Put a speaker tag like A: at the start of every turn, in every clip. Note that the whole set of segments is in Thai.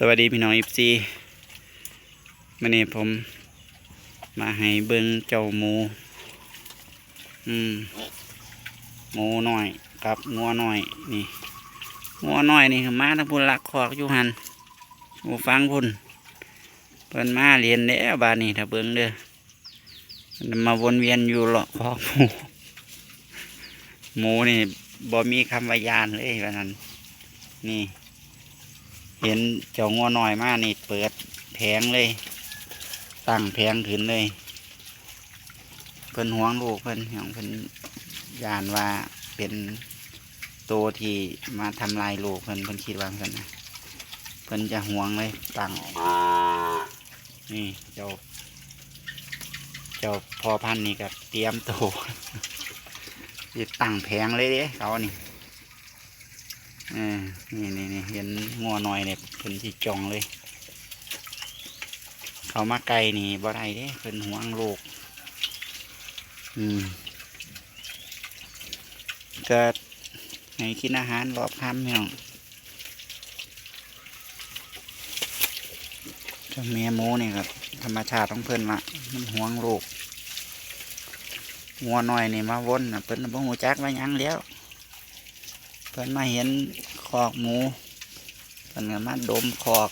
A: สวัสดีพี่น้องFCมื่อนี้ผมมาให้เบิ่งเจ้าหมูหมูน้อยกับงัวน้อยนี่งัวน้อยนี่คือมาทั้งพุ่นลักคอกอยู่หันหมูฟังพุ่นเพิ่นมาเรียนแล้วบาดนี้ถ้าเบิ่งเด้อมันมาวนเวียนอยู่หรอกคอกหมูนี่บ่มีคำว่ายานเลยว่านั้นนี่เห็นเจ้างัวน้อยมานี่เปิดแผงเลยตั้งแผงขึ้นเลยเพิ่นห่วงลูกเพิ่นของเพิ่นยานว่าเป็นตัวที่มาทำลายลูกเพิ่นคิดว่าเพิ่นนะเพิ่นจะห่วงเลยตั้งนี่เจ้าพอพันธุ์นี่ก็เตรียมตัวจะตั้งแผงเลยเด้เขานี่นี่เห็นงัวน้อยเนี่ยเพิ่นที่จองเลยเขามาไกลนี่บ่ได้เด้เพิ่นห่วงลูกก็ให้กินอาหารรอบค่ำพี่น้องเจ้าแม่หมูนี่ครับธรรมชาติของเพิ่นละมันห่วงลูกงัวน้อยนี่มาวนเพิ่นบ่ฮู้จักว่าหยังแล้วเพิ่นมาเห็นคอกหมูเพิ่นก็มาดมคอก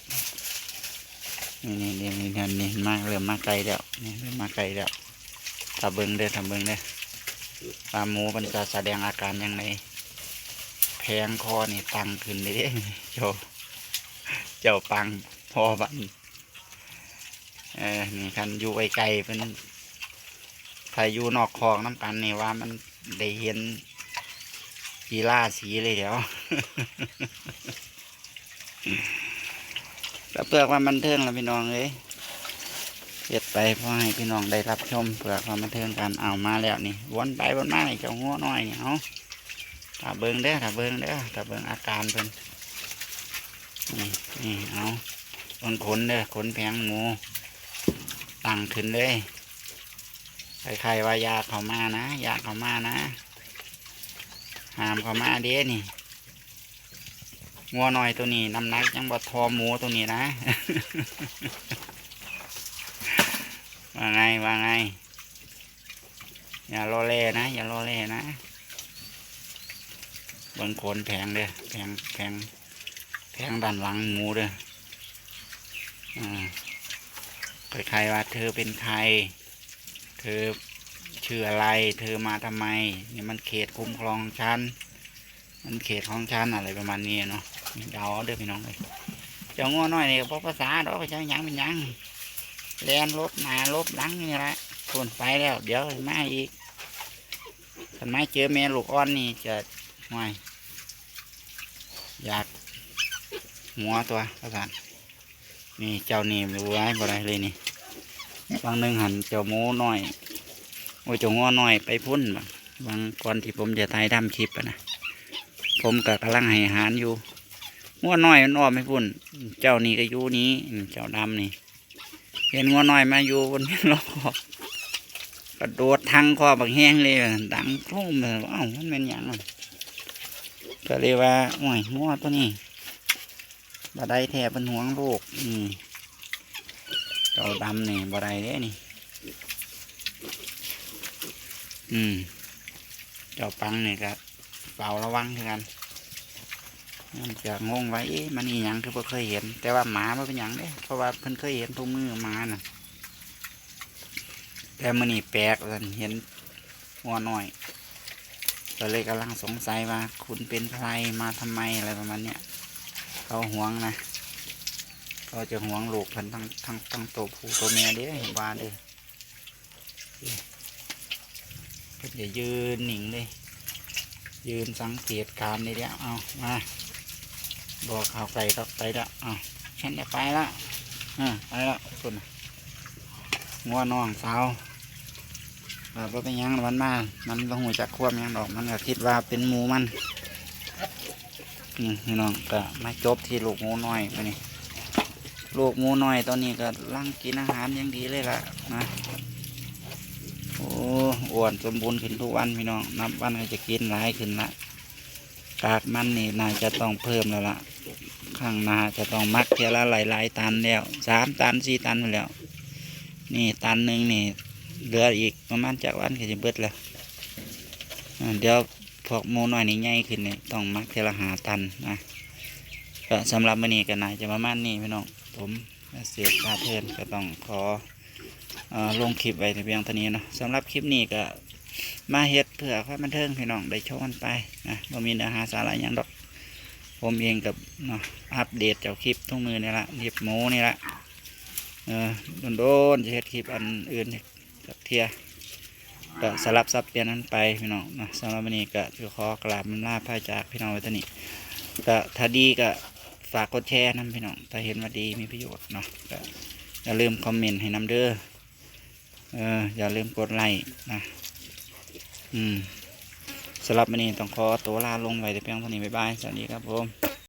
A: นี่มาเริ่มมาไกลแล้วนี่เริ่มมาไกลแล้วถ้าเบิ่งเด้อปลาหมูมันจะแสดงอาการยังไงแพงคอนี่ตังขึ้นเลยเด้เจ้าปังพอบันนี่คันอยู่ไกลๆเป็นถ้าอยู่นอกคลองน้ำกันนี่ว่ามันได้เห็นกีฬาสีเลยเดี๋ยวก็เพื่อความบันเทิงละพี่น้องเลยเฮ็ดไปเพราะให้พี่น้องได้รับชมเพื่อความบันเทิงกันเอามาแล้วนี่วนไปวนมาเจ้าหัวน้อยนี่เอาถ้าเบิ่งถ้าเบิ่งอาการเป็นนี่เอาขนเด้อขนแผงหมูตั้งขึ้นเลยใครว่ายาเข้ามานะยาเข้ามานะห้ามเข้ามาเด้นี่งัวน้อยตัวนี้น้ำหนักยังบ่ทอหมูตัวนี้นะว่าไงอย่ารอเล่นะบนโคนแผงเด้อแผงด้านหลังหมูเด้อใครว่าเธอเป็นใครเธอชื่ออะไรเธอมาทำไมนี่มันเขตคุ้มครองฉันมันเขตของฉันอะไรประมาณนี้เนาะเดาเด้อพี่น้องเลยเจ้างัวน้อยนี่ก็ภาษาดอกเจ้ายังเป็นยังแลนรถหน้ารถหลังนี่แหละคนไปแล้วเดี๋ยวมาอีกถ้าไม่เจอแม่ลูกอ่อนนี่จะห่วยอยากหัวตัวภาษานี่เจ้านี่รู้ไว้บ่ได้เลยนี่บางนึงหันเจ้าหมูน้อยโอ้ยเจ้างัวน้อยไปพุ่นบางก่อนที่ผมจะถ่ายทำคลิปนะผมก็กำลังให้อาหารอยู่งัวน้อยมันอ้อมไม่พุ่นเจ้านี่ก็อยู่นี้เจ้าดำนี่เห็นงัวน้อยมาอยู่บนนี้ล้อกระโดดทางคอบักแห้งเลยดังโครมเลยว้าวมันเป็นอย่างนั้นก็เลยว่าโอ้ยงัวตัวนี้บ่ได้แทบเป็นห่วงลูกเจ้าดำนี่บ่ได้เด้นี่เจ้าปังนี่ก็เฝ้าระวังกันมันจะงงไว้มันนี่ยังคือเพิ่งเคยเห็นแต่ว่าหมาไม่เป็นอย่างเด้เพราะว่าเพิ่งเคยเห็นทุกมือหมาน่ะแต่มันนี่แปลกเลยเห็นหัวหน่อยก็เลยกำลังสงสัยว่าคุณเป็นใครมาทำไมอะไรประมาณเนี้ยเขาห่วงนะเขาจะห่วงลูกเพิ่นทั้งตัวผู้ตัวเมียเด้เห็นว่าเด้ก็จะยืนหนิงเลยยืนสังเกตการณ์นี่เดียวเอามาบอกข่าวไก่ก็ไปแล้วฉันจะไปแล้วไปแล้วคุณงัวน้องสาวเพราะเป็นยังมันมามันลงหัวจากควบยังดอกมันก็คิดว่าเป็นหมูมันพี่น้องก็มาจบที่ลูกหมูน้อยไปนี่ลูกหมูน้อยตอนนี้ก็ร่างกินอาหารยังดีเลยล่ะนะโอ้อ้วนสมบูรณ์ขึ้นทุกวันพี่น้องนับวันก็จะกินหลายขึ้นละกากมันนี่น่าจะต้องเพิ่มแล้วล่ะ ข้างหน้าจะต้องมักเทละหลายๆตันแล้ว3 ตัน 4 ตันไปแล้วนี่ตันหนึ่งนี่เหลืออีกประมาณจากวันก็จะเบิดแล้วเดี๋ยวพวกหมูน้อยนี่ใหญ่ขึ้นนี่ต้องมักเทละ5 ตันนะก็สำหรับมื้อนี้ก็น่าจะประมาณนี้พี่น้องผมเสียพาเทินก็ต้องขอลงคลิปไว้ในเพียงเท่านี้เนาะสำหรับคลิปนี้ก็มาเฮ็ดเพื่อความบันเทิงพี่น้องได้ชมกันไปนะบ่มีเนื้อหาสาระหยังดอกผมเองกับเนาะอัปเดตเจ้าคลิปทุกมือนี่ละคลิปหมูนี่ละโดนจะเฮ็ดคลิปอันอื่นสักเทียก็สลับซับเปลี่ยนนั้นไปพี่น้องนะสำหรับวันนี้ก็จะขอกราบลาพระจากพี่น้องไว้เท่านี้ก็ถ้าดีก็ฝากกดแชร์นะพี่น้องถ้าเห็นว่าดีมีประโยชน์เนาะก็อย่าลืมคอมเมนต์ให้น้ำเด้ออย่าลืมกดไลค์นะสำหรับวันนี้ต้องขอตัวลาลงไว้แต่เพียงเท่านี้บ๊ายบายสวัสดีครับผม